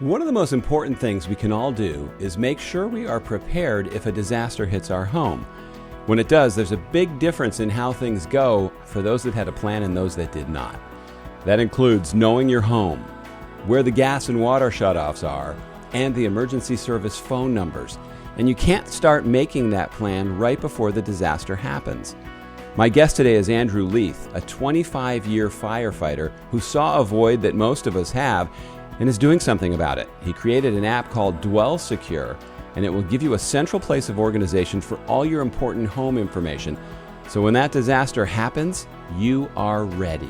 One of the most important things we can all do is make sure we are prepared if a disaster hits our home. When it does, there's a big difference in how things go for those that had a plan and those that did not. That includes knowing your home, where the gas and water shutoffs are, and the emergency service phone numbers. And you can't start making that plan right before the disaster happens. My guest today is Andrew Leith, a 25-year firefighter who saw a void that most of us have and is doing something about it. He created an app called Dwell Secure, and it will give you a central place of organization for all your important home information. So when that disaster happens, you are ready.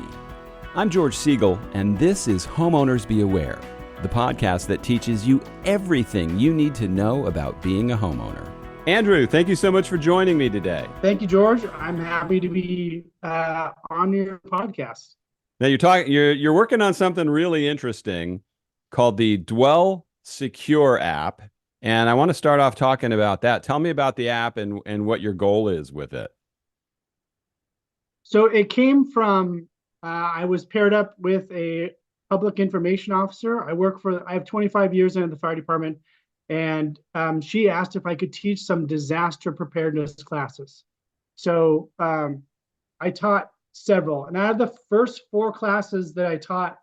I'm George Siegel, and this is Homeowners Be Aware, the podcast that teaches you everything you need to know about being a homeowner. Andrew, thank you so much for joining me today. Thank you, George. I'm happy to be on your podcast. Now you're working on something really interesting called the Dwell Secure app, and I want to start off talking about that. Tell me about the app and what your goal is with it. So it came from, I was paired up with a public information officer. I have 25 years in the fire department, and she asked if I could teach some disaster preparedness classes. So I taught several, and out of the first 4 classes that I taught,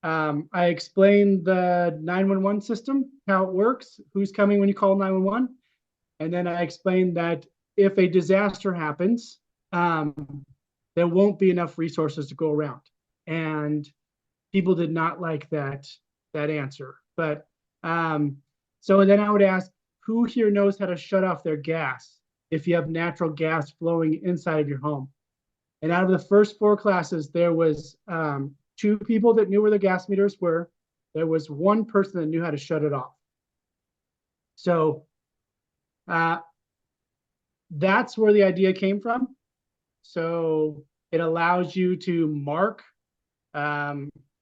I explained the 911 system, how it works, who's coming when you call 911. And then I explained that if a disaster happens, there won't be enough resources to go around. And people did not like that answer. But so then I would ask, who here knows how to shut off their gas if you have natural gas flowing inside of your home? And out of the first 4 classes, there was 2 people that knew where the gas meters were. There was 1 person that knew how to shut it off. So that's where the idea came from. So it allows you to mark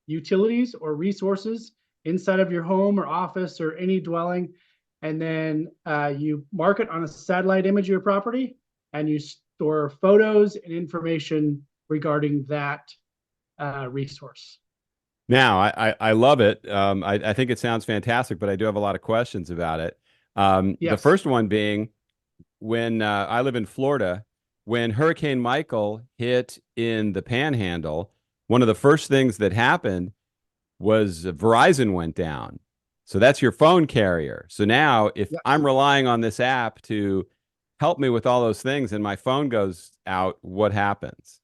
utilities or resources inside of your home or office or any dwelling. And then you mark it on a satellite image of your property, and you store photos and information regarding that resource. Now, I love it. I think it sounds fantastic, but I do have a lot of questions about it. Yes. The first one being, when I live in Florida, when Hurricane Michael hit in the Panhandle, one of the first things that happened was Verizon went down. So that's your phone carrier. So now if I'm relying on this app to help me with all those things and my phone goes out, what happens?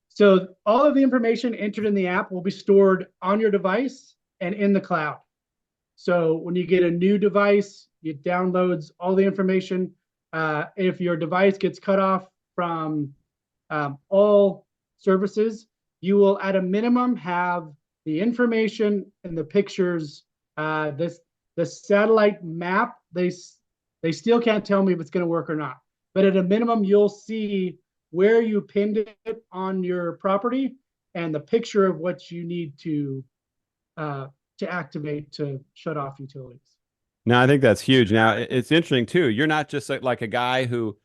So all of the information entered in the app will be stored on your device and in the cloud. So when you get a new device, it downloads all the information. If your device gets cut off from all services, you will at a minimum have the information and the pictures. The satellite map, they still can't tell me if it's going to work or not. But at a minimum, you'll see where you pinned it on your property and the picture of what you need to activate to shut off utilities. Now, I think that's huge. Now, it's interesting, too. You're not just like a guy who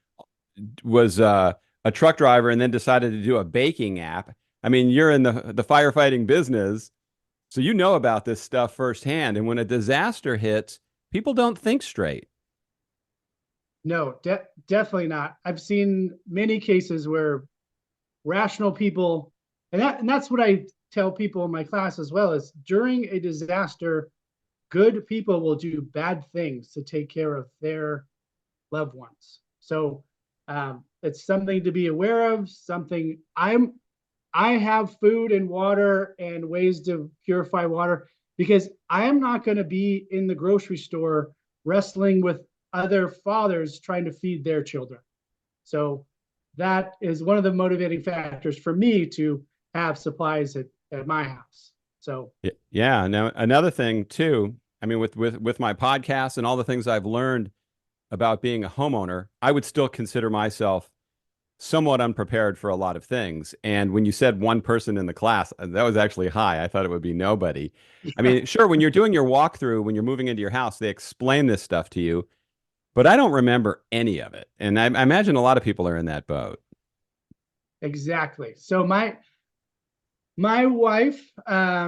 was a truck driver and then decided to do a baking app. I mean, you're in the firefighting business, so you know about this stuff firsthand. And when a disaster hits, people don't think straight. No, definitely not. I've seen many cases where rational people, and that's what I tell people in my class as well, is during a disaster, good people will do bad things to take care of their loved ones. So it's something to be aware of, something I have food and water and ways to purify water, because I am not going to be in the grocery store wrestling with other fathers trying to feed their children. So that is one of the motivating factors for me to have supplies at my house. So yeah. Now, another thing too, I mean, with my podcast and all the things I've learned about being a homeowner, I would still consider myself somewhat unprepared for a lot of things. And when you said 1 person in the class, that was actually high. I thought it would be nobody. I mean, sure, when you're doing your walkthrough, when you're moving into your house, they explain this stuff to you, but I don't remember any of it. And I imagine a lot of people are in that boat. Exactly. So my wife,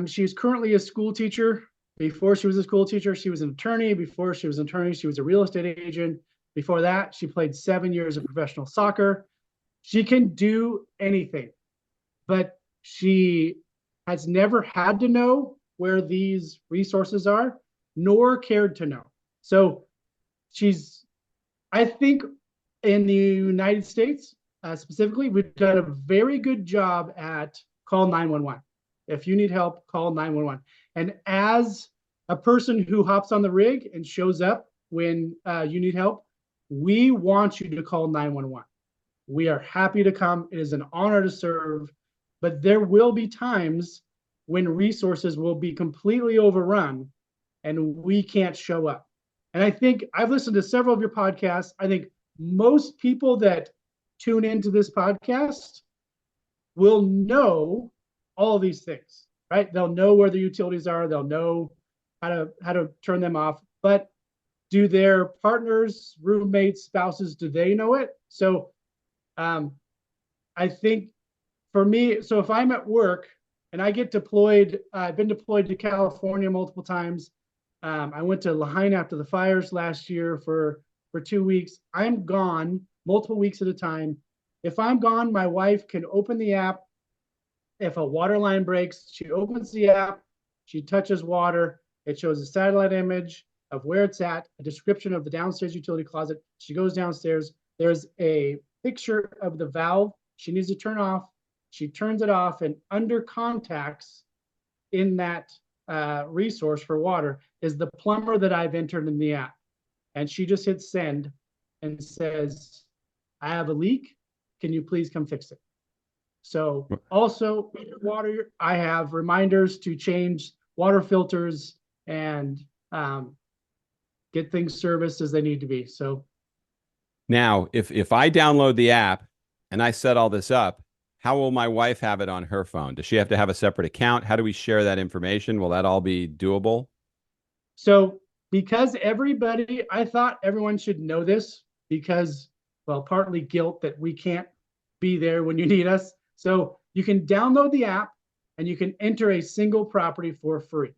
she's currently a school teacher Before she was a school teacher, she was an attorney. Before she was an attorney, she was a real estate agent. Before that, she played 7 years of professional soccer. She can do anything, but she has never had to know where these resources are, nor cared to know. So I think in the United States, specifically, we've done a very good job at call 911. If you need help, call 911. And as a person who hops on the rig and shows up when you need help, we want you to call 911. We are happy to come. It is an honor to serve, but there will be times when resources will be completely overrun and we can't show up. And I think I've listened to several of your podcasts. I think most people that tune into this podcast will know all of these things, right? They'll know where the utilities are. They'll know how to turn them off. But do their partners, roommates, spouses, do they know it? So I think for me, so if I'm at work and I get deployed, I've been deployed to California multiple times. I went to Lahaina after the fires last year for 2 weeks. I'm gone multiple weeks at a time. If I'm gone, my wife can open the app. If a water line breaks, she opens the app, she touches water. It shows a satellite image of where it's at, a description of the downstairs utility closet. She goes downstairs. There's a picture of the valve she needs to turn off. She turns it off, and under contacts in that resource for water is the plumber that I've entered in the app. And she just hits send and says, I have a leak. Can you please come fix it? So also water, I have reminders to change water filters and get things serviced as they need to be. So Now, if I download the app and I set all this up, how will my wife have it on her phone? Does she have to have a separate account? How do we share that information? Will that all be doable? So because I thought everyone should know this because, well, partly guilt that we can't be there when you need us. So you can download the app and you can enter a single property for free.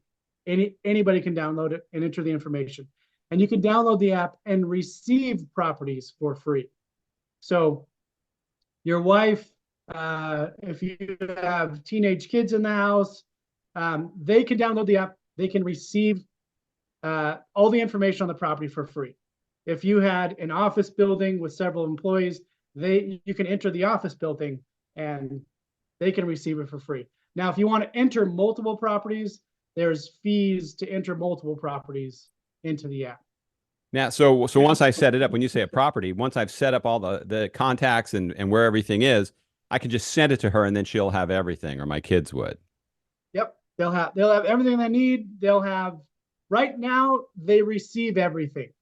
Anybody can download it and enter the information. And you can download the app and receive properties for free. So your wife, if you have teenage kids in the house, they can download the app. They can receive all the information on the property for free. If you had an office building with several employees, you can enter the office building and they can receive it for free. Now, if you want to enter multiple properties, there's fees to enter multiple properties into the app. Now, so once I set it up, when you say a property, once I've set up all the contacts and where everything is, I can just send it to her and then she'll have everything, or my kids would. Yep. They'll have everything they need. Right now, they receive everything.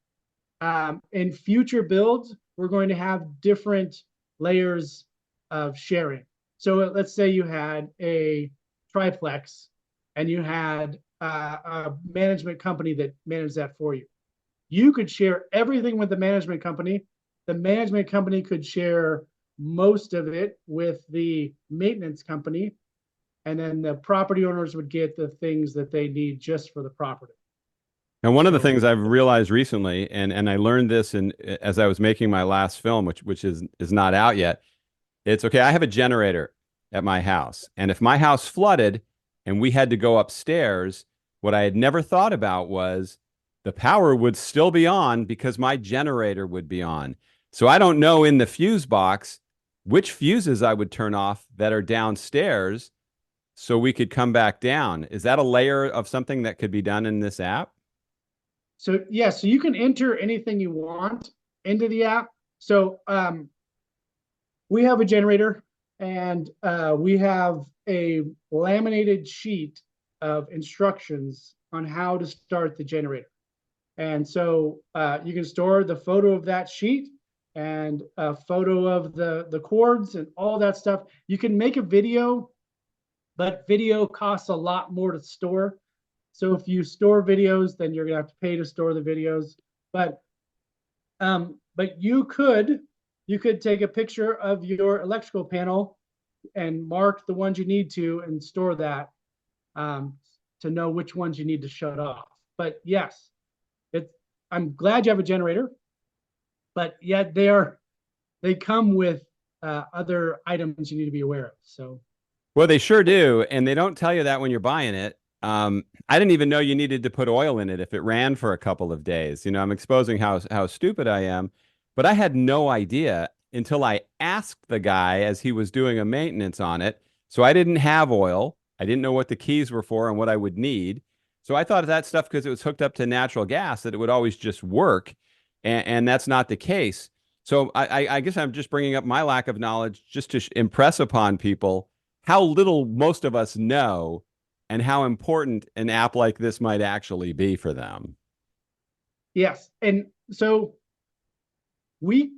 In future builds, we're going to have different layers of sharing. So let's say you had a triplex and you had a management company that managed that for you. You could share everything with the management company. The management company could share most of it with the maintenance company. And then the property owners would get the things that they need just for the property. And one of the things I've realized recently, and I learned this as I was making my last film, which is not out yet. It's okay. I have a generator at my house, and if my house flooded and we had to go upstairs, what I had never thought about was the power would still be on because my generator would be on. So I don't know in the fuse box which fuses I would turn off that are downstairs so we could come back down. Is that a layer of something that could be done in this app? So yeah, so you can enter anything you want into the app. So we have a generator and we have a laminated sheet of instructions on how to start the generator. And so you can store the photo of that sheet and a photo of the cords and all that stuff. You can make a video, but video costs a lot more to store. So if you store videos, then you're gonna have to pay to store the videos. But you could take a picture of your electrical panel and mark the ones you need to and store that. to know which ones you need to shut off. But yes, I'm glad you have a generator, but yet they come with other items you need to be aware of. So, Well, they sure do, and they don't tell you that when you're buying it. I didn't even know you needed to put oil in it if it ran for a couple of days. You know, I'm exposing how stupid I am, but I had no idea until I asked the guy as he was doing a maintenance on it. So I didn't have oil. I didn't know what the keys were for and what I would need. So I thought of that stuff because it was hooked up to natural gas that it would always just work, and that's not the case. So I guess I'm just bringing up my lack of knowledge just to impress upon people how little most of us know and how important an app like this might actually be for them. yes. And so we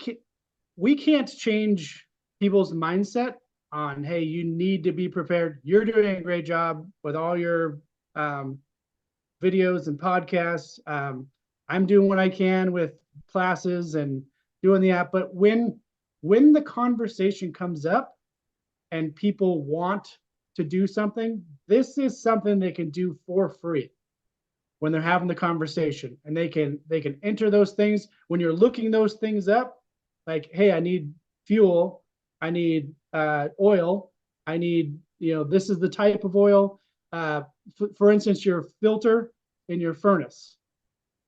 we can't change people's mindset on, hey, you need to be prepared. You're doing a great job with all your videos and podcasts. I'm doing what I can with classes and doing the app. But when the conversation comes up and people want to do something, this is something they can do for free when they're having the conversation, and they can enter those things when you're looking those things up, like, hey, I need fuel, I need oil, I need, this is the type of oil. For instance, your filter in your furnace,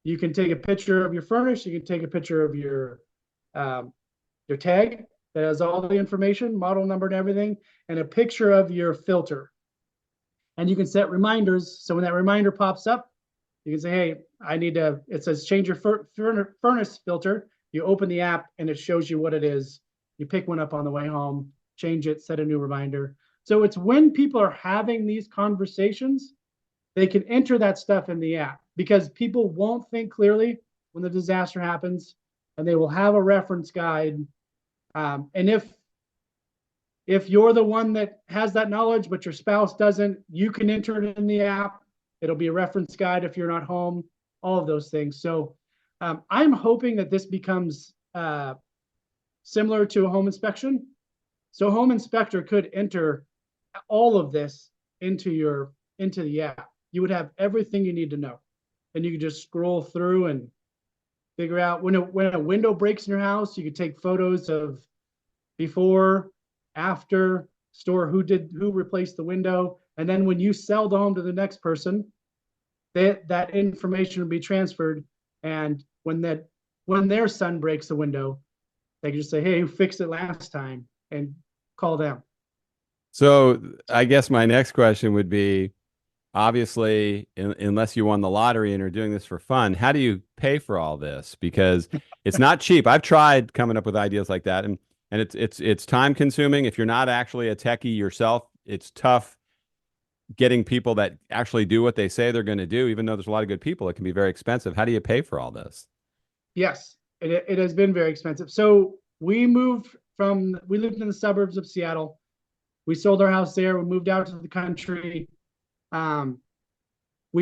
you can take a picture of your furnace, you can take a picture of your tag that has all the information, model number and everything, and a picture of your filter. And you can set reminders. So when that reminder pops up, you can say, hey, it says change your furnace filter. You open the app and it shows you what it is. You pick one up on the way home, change it, set a new reminder. So it's when people are having these conversations, they can enter that stuff in the app, because people won't think clearly when the disaster happens, and they will have a reference guide. And if you're the one that has that knowledge, but your spouse doesn't, you can enter it in the app. It'll be a reference guide if you're not home, all of those things. So I'm hoping that this becomes similar to a home inspection. So a home inspector could enter all of this into the app. You would have everything you need to know. And you can just scroll through and figure out when a window breaks in your house, you could take photos of before, after, store who replaced the window. And then when you sell the home to the next person, that information will be transferred. And when their son breaks the window, they can just say, hey, who fixed it last time, and call them. So I guess my next question would be, obviously, unless you won the lottery and are doing this for fun, how do you pay for all this? Because it's not cheap. I've tried coming up with ideas like that, and it's time consuming. If you're not actually a techie yourself, it's tough getting people that actually do what they say they're going to do. Even though there's a lot of good people, it can be very expensive. How do you pay for all this? Yes, it has been very expensive. So we lived in the suburbs of Seattle. We sold our house there. We moved out to the country. We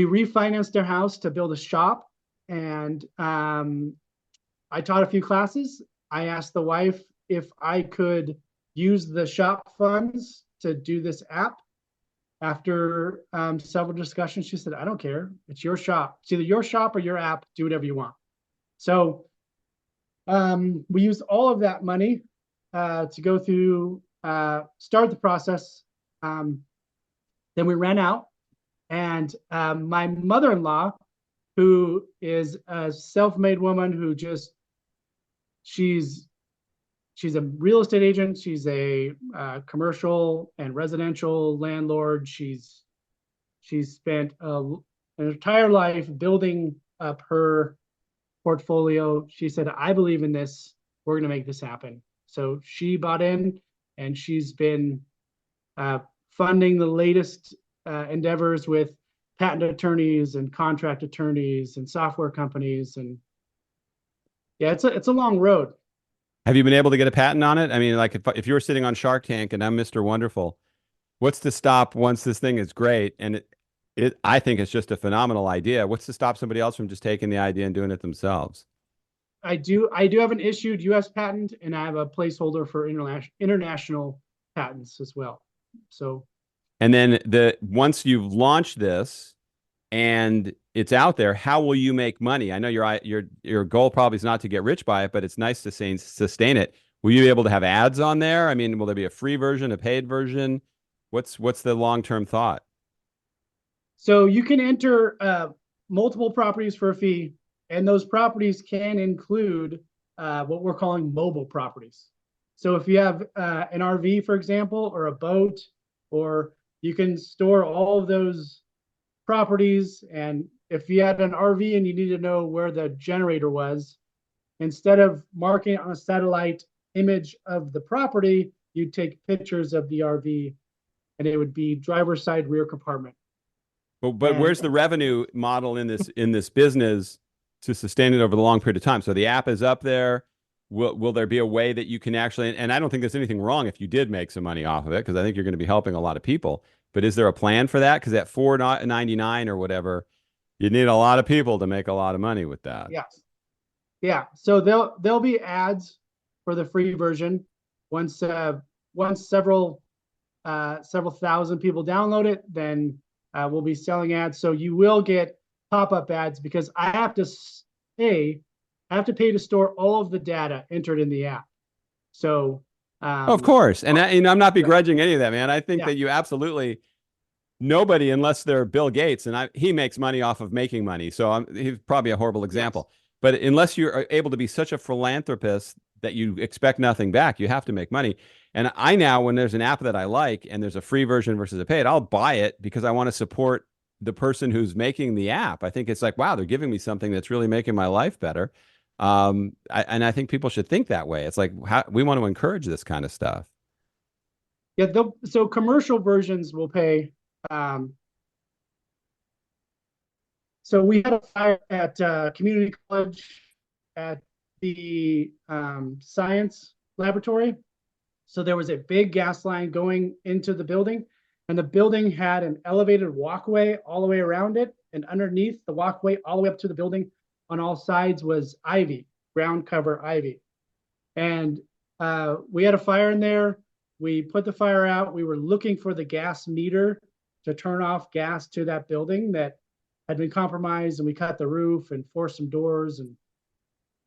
refinanced our house to build a shop, and I taught a few classes. I asked the wife if I could use the shop funds to do this app. After several discussions, she said, I don't care. It's your shop. It's either your shop or your app. Do whatever you want. So we used all of that money to go through, start the process. Then we ran out. And my mother-in-law, who is a self-made woman who she's a real estate agent. She's a commercial and residential landlord. She's spent an entire life building up her portfolio. She said, I believe in this. We're going to make this happen. So she bought in, and she's been funding the latest endeavors with patent attorneys and contract attorneys and software companies. And yeah, it's a long road. Have you been able to get a patent on it? I mean, like if you were sitting on Shark Tank and I'm Mr. Wonderful, what's to stop once this thing is great? And I think it's just a phenomenal idea. What's to stop somebody else from just taking the idea and doing it themselves? I do have an issued U.S. patent, and I have a placeholder for international patents as well. So, and then once you've launched this, and it's out there, how will you make money? I know your goal probably is not to get rich by it, but it's nice to sustain it. Will you be able to have ads on there? I mean, will there be a free version, a paid version? What's the long-term thought? So you can enter multiple properties for a fee, and those properties can include what we're calling mobile properties. So if you have an RV, for example, or a boat, or you can store all of those properties. And if you had an RV and you need to know where the generator was, instead of marking it on a satellite image of the property, you'd take pictures of the RV, and it would be driver's side rear compartment. But And where's the revenue model in this business to sustain it over the long period of time? So the app is up there. Will there be a way that you can actually? And I don't think there's anything wrong if you did make some money off of it, because I think you're going to be helping a lot of people. But is there a plan for that? Because at $4.99 or whatever, you need a lot of people to make a lot of money with that. yes, yeah. So there'll be ads for the free version once several thousand people download it. Then we'll be selling ads. So you will get pop-up ads because I have to pay to store all of the data entered in the app. So Of course, and I'm not right. begrudging any of that, man. I think Yeah, that you absolutely nobody, unless they're Bill Gates, and he makes money off of making money. So he's probably a horrible yes. example. But unless you're able to be such a philanthropist that you expect nothing back, you have to make money. And I now, when there's an app that I like and there's a free version versus a paid, I'll buy it because I want to support the person who's making the app. I think it's like, wow, they're giving me something that's really making my life better. And I think people should think that way. It's like we want to encourage this kind of stuff. Yeah, so commercial versions will pay. Um, so we had a fire at community college at the science laboratory. So there was a big gas line going into the building, and the building had an elevated walkway all the way around it. And underneath the walkway, all the way up to the building, on all sides was ivy, ground cover ivy. And we had a fire in there. We put the fire out. We were looking for the gas meter to turn off gas to that building that had been compromised, and we cut the roof and forced some doors, and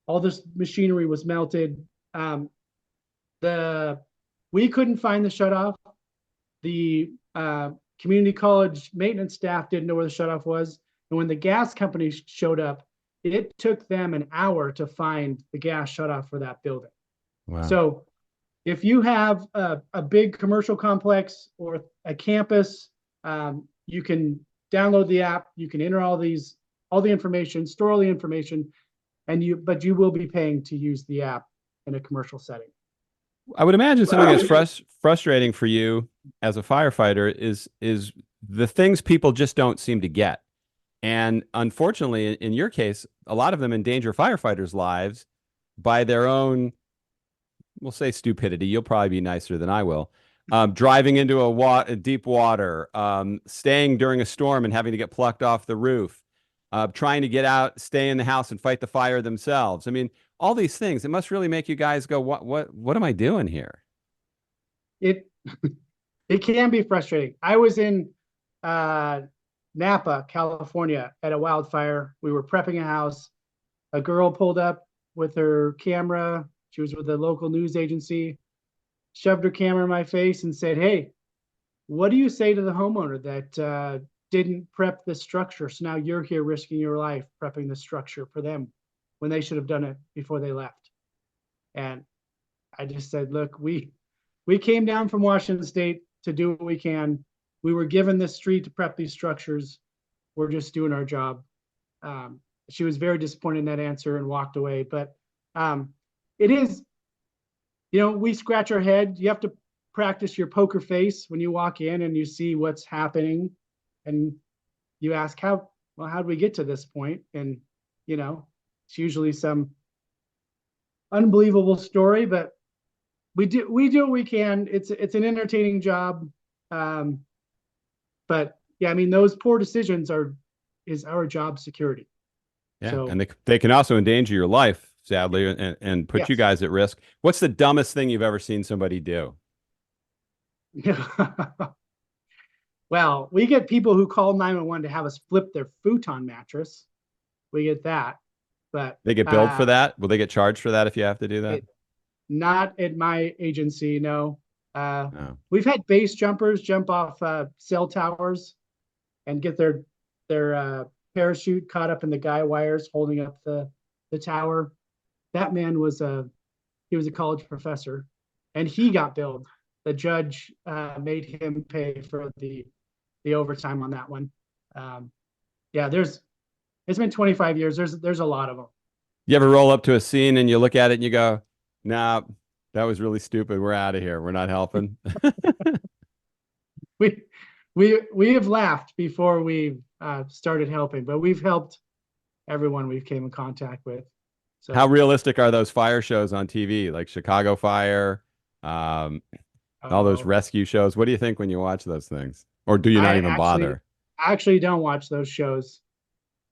all this machinery was melted. The We couldn't find the shutoff. The community college maintenance staff didn't know where the shutoff was, and when the gas company showed up, it took them an hour to find the gas shutoff for that building. Wow. So if you have a big commercial complex or a campus, you can download the app. You can enter all the information, store all the information, but you will be paying to use the app in a commercial setting. I would imagine something that's frustrating for you as a firefighter is the things people just don't seem to get. And unfortunately, in your case, a lot of them endanger firefighters' lives by their own, we'll say, stupidity. You'll probably be nicer than I will. Driving into a deep water, staying during a storm and having to get plucked off the roof, trying to get out, stay in the house and fight the fire themselves. I mean, all these things, it must really make you guys go, what am I doing here? It it can be frustrating. I was in Napa, California at a wildfire. We were prepping a house. A girl pulled up with her camera. She was with a local news agency, shoved her camera in my face and said, "Hey, what do you say to the homeowner that didn't prep the structure? So now you're here risking your life prepping the structure for them when they should have done it before they left." And I just said, look, we came down from Washington State to do what we can. We were given this street to prep these structures. We're just doing our job. She was very disappointed in that answer and walked away. But it is, we scratch our head. You have to practice your poker face when you walk in and you see what's happening. And you ask, how did we get to this point? And, it's usually some unbelievable story, but we do what we can. It's an entertaining job. But yeah, I mean, those poor decisions is our job security. Yeah, So, and they can also endanger your life, sadly, and put you yes. guys at risk. What's the dumbest thing you've ever seen somebody do? Well, we get people who call 911 to have us flip their futon mattress. We get that, but They get billed for that? Will they get charged for that if you have to do that? it not at my agency. No, No. we've had base jumpers jump off cell towers and get their parachute caught up in the guy wires holding up the tower. That man was a college professor, and he got billed. The judge made him pay for the overtime on that one. Yeah, it's been 25 years. There's a lot of them. You ever roll up to a scene and you look at it and you go, nah, that was really stupid. We're out of here. We're not helping. We we have laughed before we started helping, but we've helped everyone we've came in contact with. How So realistic are those fire shows on TV, like Chicago Fire, um, all those uh, rescue shows? What do you think when you watch those things? Or do you not I even bother? actually don't watch those shows,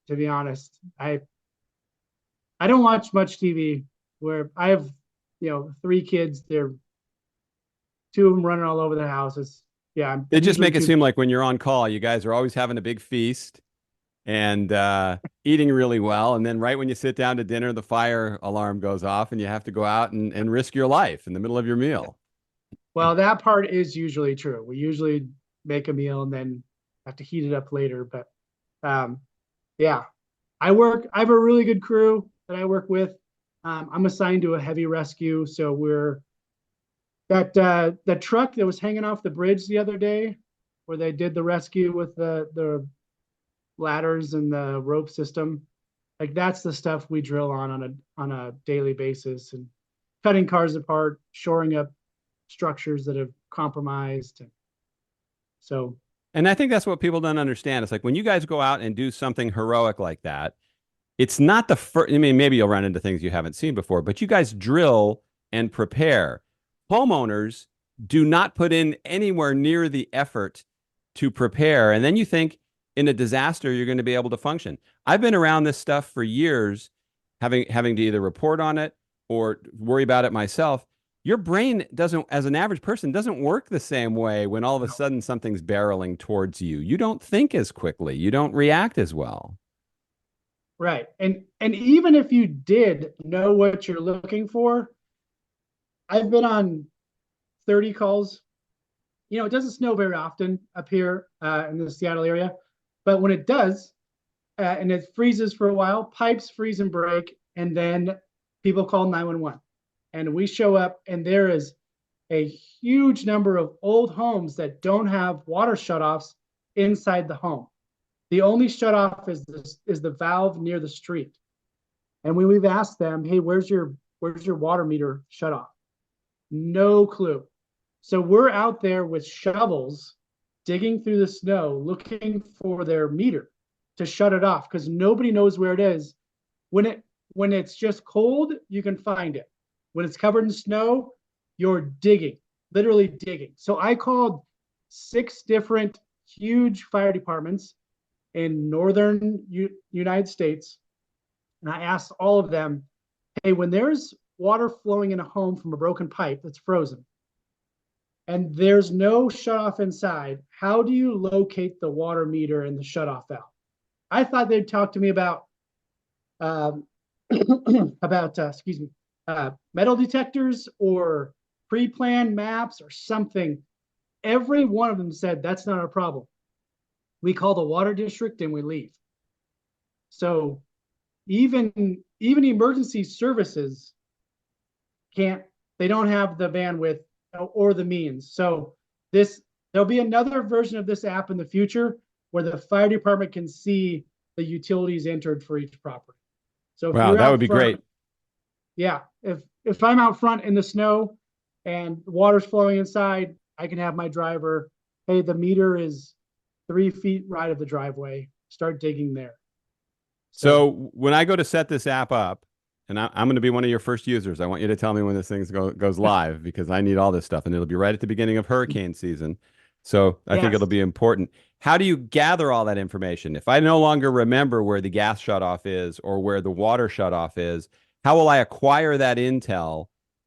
to be honest. I don't watch much TV. Where I have, three kids. They're two of them running all over the houses. Yeah, I'm They just usually make it too. seem like when you're on call, you guys are always having a big feast and eating really well. And then right when you sit down to dinner, the fire alarm goes off and you have to go out and risk your life in the middle of your meal. Well, that part is usually true. We usually make a meal and then have to heat it up later. But um, yeah, I have a really good crew that I work with. I'm assigned to a heavy rescue, so we're the truck that was hanging off the bridge the other day, where they did the rescue with the ladders and the rope system. Like that's the stuff we drill on a daily basis, and cutting cars apart, shoring up structures that have compromised. So And I think that's what people don't understand. It's like when you guys go out and do something heroic like that, it's not the first. I mean, maybe you'll run into things you haven't seen before, but you guys drill and prepare. Homeowners do not put in anywhere near the effort to prepare. And then you think in a disaster, you're going to be able to function. I've been around this stuff for years, having to either report on it or worry about it myself. Your brain doesn't, as an average person, doesn't work the same way when all of a sudden something's barreling towards you. You don't think as quickly. You don't react as well. right, and even if you did know what you're looking for, I've been on 30 calls. It doesn't snow very often up here in the Seattle area, but when it does, and it freezes for a while, pipes freeze and break, and then people call 911. And we show up, and there is a huge number of old homes that don't have water shutoffs inside the home. The only shutoff is the valve near the street. And when we've asked them, hey, where's your water meter shut off? No clue. So we're out there with shovels digging through the snow looking for their meter to shut it off because nobody knows where it is. When it's just cold, you can find it. When it's covered in snow, you're digging, literally digging. So I called 6 different huge fire departments in northern United States, and I asked all of them, hey, when there's water flowing in a home from a broken pipe that's frozen, and there's no shutoff inside, how do you locate the water meter and the shutoff valve? I thought they'd talk to me about um, excuse me, metal detectors or pre-planned maps or something. Every one of them said that's not our problem. We call the water district and we leave. So even emergency services can't. They don't have the bandwidth or the means. So there'll be another version of this app in the future where the fire department can see the utilities entered for each property. So if Wow, you're that would out be front, great. yeah, if I'm out front in the snow and water's flowing inside, I can have my driver, hey, the meter is 3 feet right of the driveway. Start digging there. So So when I go to set this app up, and I'm going to be one of your first users, I want you to tell me when this thing goes live because I need all this stuff, and it'll be right at the beginning of hurricane season. So I think it'll yes. be important. How do you gather all that information? If I no longer remember where the gas shutoff is or where the water shutoff is, how will I acquire that intel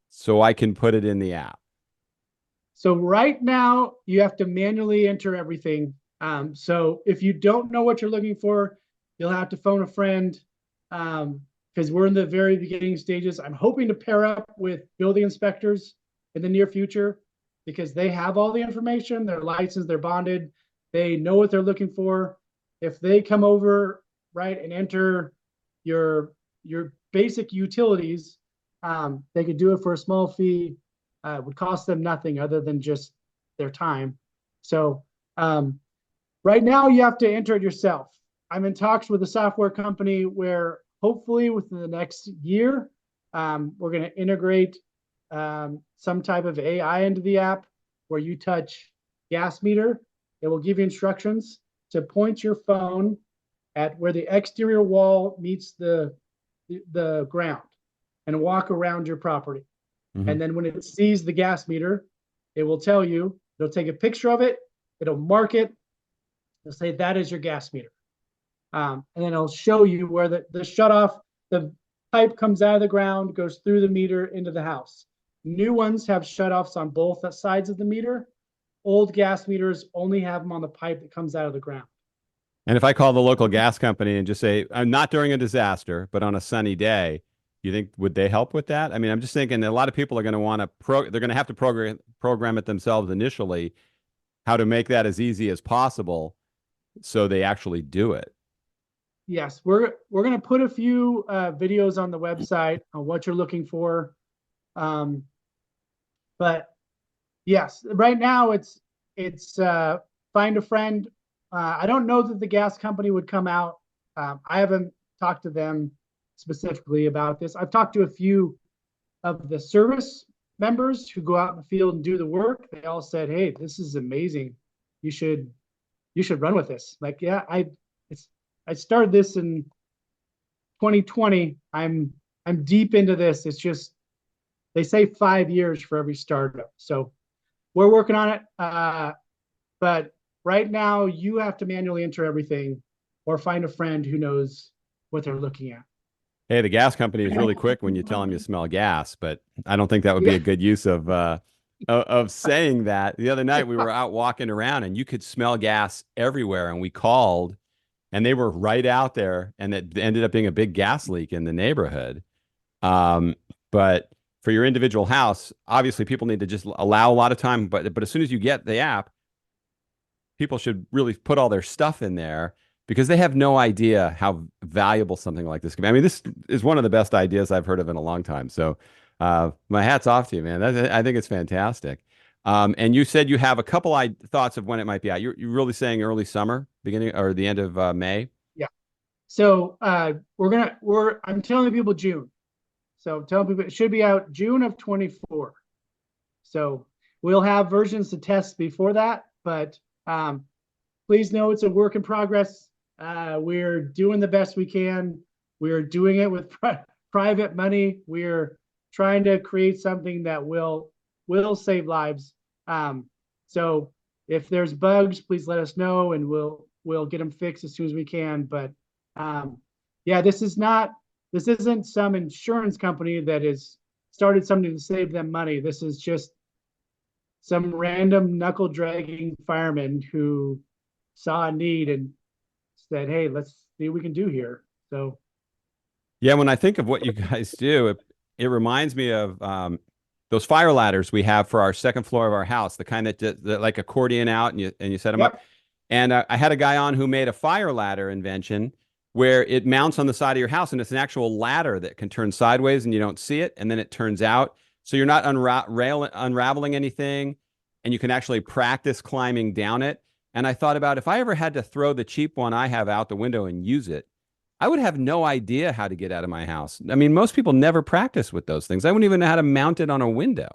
so I can put it in the app? So right now you have to manually enter everything So if you don't know what you're looking for, you'll have to phone a friend, because we're in the very beginning stages. I'm hoping to pair up with building inspectors in the near future because they have all the information. They're licensed, they're bonded, they know what they're looking for. If they come over, right, and enter your basic utilities, they could do it for a small fee. It would cost them nothing other than just their time. So right now, you have to enter it yourself. I'm in talks with a software company where hopefully within the next year, we're going to integrate some type of AI into the app where you touch gas meter. It will give you instructions to point your phone at where the exterior wall meets the ground and walk around your property. Mm-hmm. And then when it sees the gas meter, it will tell you, it'll take a picture of it, it'll mark it, it'll say that is your gas meter. And then it'll show you where the shutoff, the pipe comes out of the ground, goes through the meter into the house. New ones have shutoffs on both sides of the meter. Old gas meters only have them on the pipe that comes out of the ground. And if I call the local gas company and just say, not during a disaster, but on a sunny day, you think would they help with that? I mean, I'm just thinking that a lot of people are going to want to they're going to have to program it themselves initially, how to make that as easy as possible so they actually do it. Yes, we're going to put a few videos on the website on what you're looking for. But yes, right now it's find a friend. I don't know that the gas company would come out. I haven't talked to them specifically about this. I've talked to a few of the service members who go out in the field and do the work. They all said, "Hey, this is amazing. You should run with this." Like, yeah, I started this in 2020. I'm deep into this. It's just they say 5 years for every startup. So we're working on it. But right now, you have to manually enter everything or find a friend who knows what they're looking at. Hey, the gas company is really quick when you tell them you smell gas, but I don't think that would be a good use of saying that. The other night we were out walking around and you could smell gas everywhere, and we called, and they were right out there, and it ended up being a big gas leak in the neighborhood. But for your individual house, obviously people need to just allow a lot of time, but as soon as you get the app, people should really put all their stuff in there because they have no idea how valuable something like this can be. I mean, this is one of the best ideas I've heard of in a long time. So my hat's off to you, man. I think it's fantastic. And you said you have a couple thoughts of when it might be out. You're really saying early summer, beginning or the end of May? Yeah. So I'm telling people June. So telling people it should be out June of 24. So we'll have versions to test before that, but please know it's a work in progress. We're doing the best we can. We're doing it with private money. We're trying to create something that will save lives. So if there's bugs, please let us know, and we'll get them fixed as soon as we can. But yeah, this isn't some insurance company that has started something to save them money. This is just some random knuckle dragging fireman who saw a need and said, "Hey, let's see what we can do here." So, yeah, when I think of what you guys do, it reminds me of those fire ladders we have for our second floor of our house, the kind that like accordion out and you set them up. And I had a guy on who made a fire ladder invention where it mounts on the side of your house, and it's an actual ladder that can turn sideways and you don't see it, and then it turns out. So you're not unraveling anything, and you can actually practice climbing down it. And I thought about if I ever had to throw the cheap one I have out the window and use it, I would have no idea how to get out of my house. I mean, most people never practice with those things. I wouldn't even know how to mount it on a window.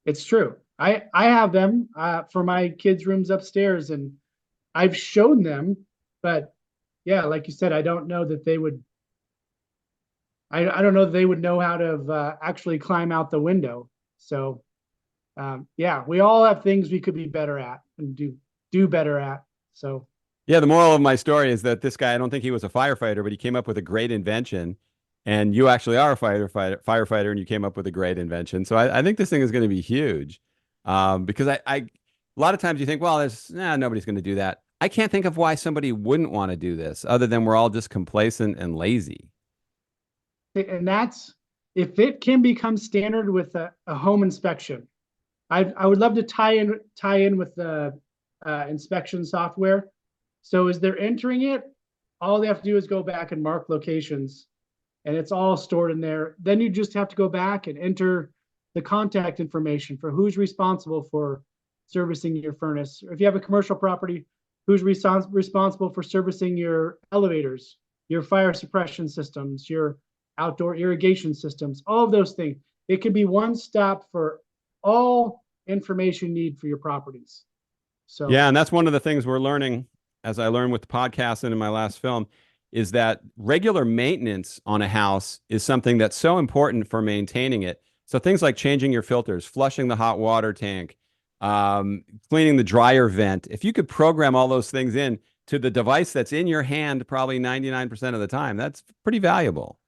It's true. I have them for my kids' rooms upstairs, and I've shown them, but yeah, like you said, I don't know that they would. I don't know that they would know how to actually climb out the window. So, yeah, we all have things we could be better at and do better at. So, yeah, the moral of my story is that this guy, I don't think he was a firefighter, but he came up with a great invention. And you actually are a firefighter, and you came up with a great invention. So I think this thing is going to be huge because A lot of times you think, well, nobody's going to do that. I can't think of why somebody wouldn't want to do this other than we're all just complacent and lazy. And that's if it can become standard with a home inspection. I would love to tie in with the inspection software. So as they're entering it, all they have to do is go back and mark locations, and it's all stored in there. Then you just have to go back and enter the contact information for who's responsible for servicing your furnace. Or if you have a commercial property, who's responsible for servicing your elevators, your fire suppression systems, your outdoor irrigation systems, all of those things. It can be one stop for all information you need for your properties. So Yeah, and that's one of the things we're learning as I learned with the podcast and in my last film is that regular maintenance on a house is something that's so important for maintaining it. So things like changing your filters, flushing the hot water tank, cleaning the dryer vent. If you could program all those things in to the device that's in your hand probably 99% of the time, that's pretty valuable.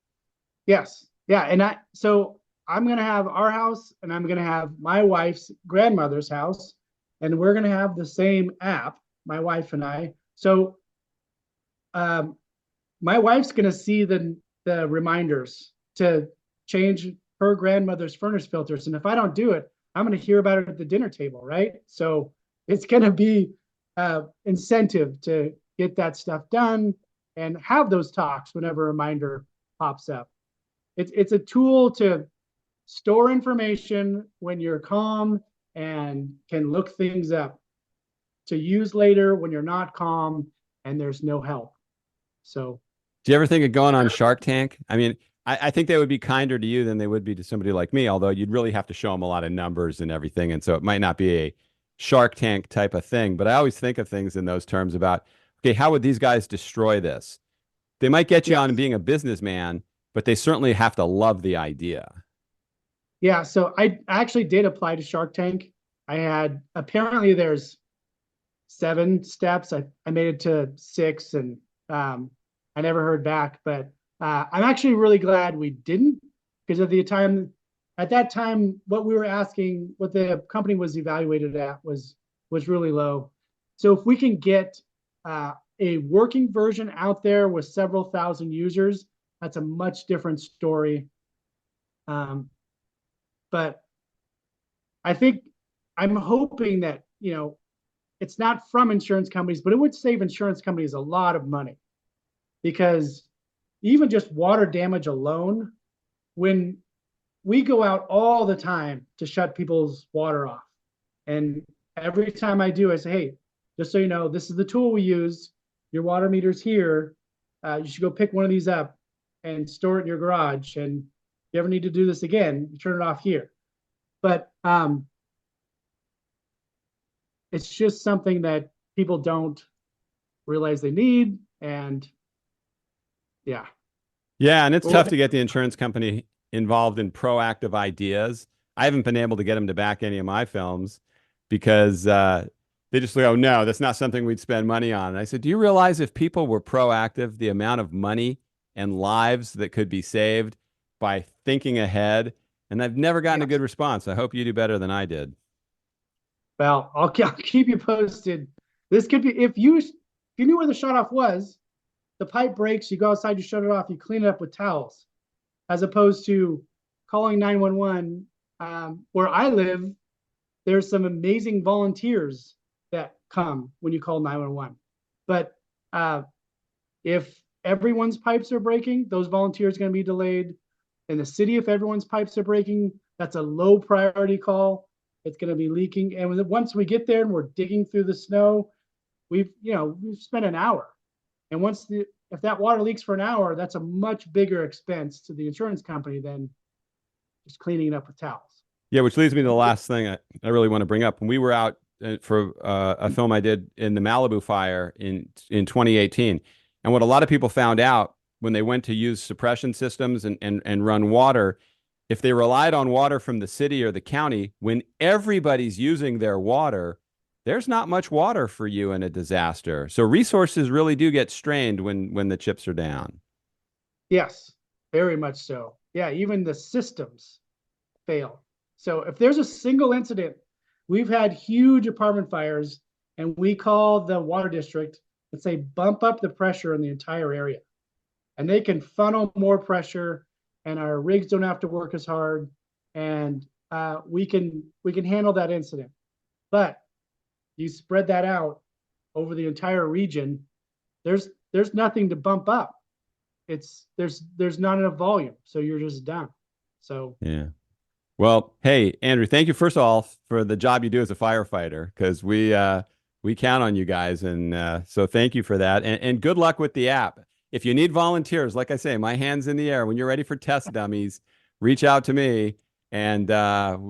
yes, yeah, and I'm gonna have our house, and I'm gonna have my wife's grandmother's house, and we're gonna have the same app, my wife and I. So um, my wife's gonna see the reminders to change her grandmother's furnace filters, and if I don't do it, I'm gonna hear about it at the dinner table, right? So it's gonna be incentive to get that stuff done and have those talks whenever a reminder pops up. It's a tool to store information when you're calm and can look things up to use later when you're not calm and there's no help. So, Do you ever think of going on Shark Tank? I mean, I think they would be kinder to you than they would be to somebody like me, although you'd really have to show them a lot of numbers and everything. And so it might not be a Shark Tank type of thing. But I always think of things in those terms about, okay, how would these guys destroy this? They might get you yeah, on being a businessman, but they certainly have to love the idea. yeah. So I actually did apply to Shark Tank. Apparently there's 7 steps. I made it to 6, and I never heard back. But I'm actually really glad we didn't, because at that time, what we were asking, what the company was evaluated at was really low. So if we can get a working version out there with several thousand users, that's a much different story. But I think I'm hoping that, it's not from insurance companies, but it would save insurance companies a lot of money, because even just water damage alone, when we go out all the time to shut people's water off, and every time I do, I say, hey, just so you know, this is the tool we use. Your water meter's here. You should go pick one of these up and store it in your garage. And if you ever need to do this again, you turn it off here. But it's just something that people don't realize they need. And yeah. Yeah, and it's Well, tough to get the insurance company involved in proactive ideas. I haven't been able to get them to back any of my films because they just go, no, that's not something we'd spend money on. And I said, do you realize if people were proactive, the amount of money and lives that could be saved by thinking ahead? And I've never gotten a yes. good response. I hope you do better than I did. Well, I'll keep you posted. This could be, if you knew where the shut off was, the pipe breaks, you go outside, you shut it off, you clean it up with towels, as opposed to calling 911. Where I live, there's some amazing volunteers that come when you call 911. But if everyone's pipes are breaking, those volunteers are going to be delayed. In the city, if everyone's pipes are breaking, that's a low priority call. It's going to be leaking. And once we get there and we're digging through the snow, we've spent an hour. And if that water leaks for an hour, that's a much bigger expense to the insurance company than just cleaning it up with towels. Yeah, which leads me to the last thing I really want to bring up. When we were out for a film I did in the Malibu fire in 2018, and what a lot of people found out when they went to use suppression systems and run water, if they relied on water from the city or the county, when everybody's using their water, there's not much water for you in a disaster. So resources really do get strained when the chips are down. Yes, very much so. Yeah, even the systems fail. So if there's a single incident We've had huge apartment fires, and we call the water district and say, bump up the pressure in the entire area. And they can funnel more pressure, and our rigs don't have to work as hard, and we can handle that incident. But you spread that out over the entire region, there's nothing to bump up. There's not enough volume, so you're just done. So yeah. Well, hey, Andrew, thank you first of all for the job you do as a firefighter, because we count on you guys, and so thank you for that, and good luck with the app. If you need volunteers, like I say, my hand's in the air. When you're ready for test dummies, reach out to me, and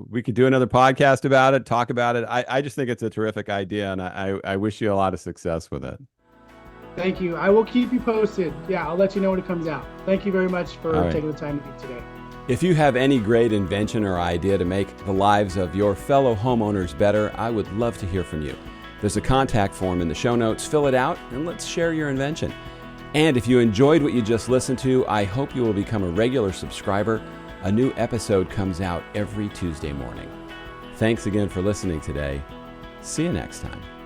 we could do another podcast about it, talk about it. I just think it's a terrific idea, and I wish you a lot of success with it. Thank you. I will keep you posted. Yeah, I'll let you know when it comes out. Thank you very much for taking the time to meet today. If you have any great invention or idea to make the lives of your fellow homeowners better, I would love to hear from you. There's a contact form in the show notes. Fill it out and let's share your invention. And if you enjoyed what you just listened to, I hope you will become a regular subscriber. A new episode comes out every Tuesday morning. Thanks again for listening today. See you next time.